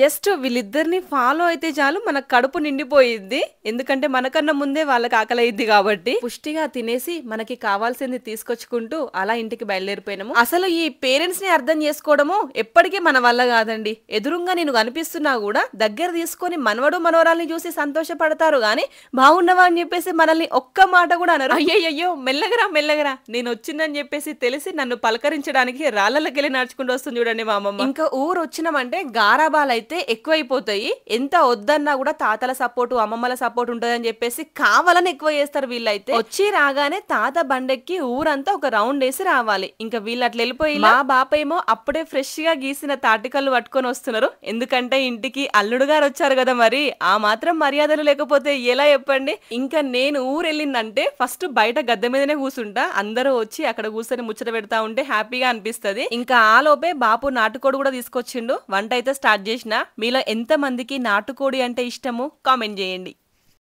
Just వీళ్ళిద్దరిని follow అయితే చాలు మన కడుపు నిండిపోయిద్ది. ఎందుకంటే మనకన్నా ముందే వాళ్ళకి ఆకలైద్ది కాబట్టి. పుష్టిగా తినేసి మనకి కావాల్సింది తీసుకొచ్చుకుంటూ అలా ఇంటికి బయలుదేరిపోయినాము. అసలు ఈ పేరెంట్స్ ని అర్థం చేసుకోవడము ఎప్పటికీ మన వల్ల కాదండి. ఎదురుంగా నేను కనిపిస్తున్నా కూడా దగ్గర తీసుకొని మనవడు మనవరాల్ని చూసి సంతోషపడతారు గాని బాగున్నవా అని చెప్పేసి మనల్ని ఒక్క మాట కూడా అనరు. అయ్యయ్యో మెల్లగరా మెల్లగరా నేను వచ్చిందని చెప్పేసి తెలిసి నన్ను పలకరించడానికి రాళ్ళకెళ్ళి నడుచుకుంటూ వస్తుంది చూడండి మా అమ్మమ్మ. ఇంకా ఊరు వచ్చినామంటే గారాబాలు అయితే ఎక్కువైపోతాయి. ఎంత వద్దన్నా కూడా తాతల సపోర్టు అమ్మమ్మల సపోర్ట్ ఉంటదని చెప్పేసి కావాలని ఎక్కువ చేస్తారు వీళ్ళైతే. వచ్చి రాగానే తాత బండెక్కి ఊరంతా ఒక రౌండ్ వేసి రావాలి. ఇంకా వీళ్ళు అట్లా వెళ్ళిపోయి మా బాపేమో అప్పుడే ఫ్రెష్ గా గీసిన తాటికల్లు పట్టుకొని వస్తున్నారు. ఎందుకంటే ఇంటికి అల్లుడు గారు వచ్చారు కదా, మరి ఆ మాత్రం మర్యాదలు లేకపోతే ఎలా చెప్పండి. ఇంకా నేను ఊరు వెళ్ళిందంటే ఫస్ట్ బయట గద్దె మీదనే కూర్చుంటా. అందరూ వచ్చి అక్కడ కూర్చొని ముచ్చట పెడతా ఉంటే హ్యాపీగా అనిపిస్తది. ఇంకా ఆలోపే బాపు నాటుకోడి కూడా తీసుకొచ్చిండు. వంట అయితే స్టార్ట్ చేసిన. మీలో ఎంత మందికి నాటుకోడి అంటే ఇష్టము కామెంట్ చేయండి.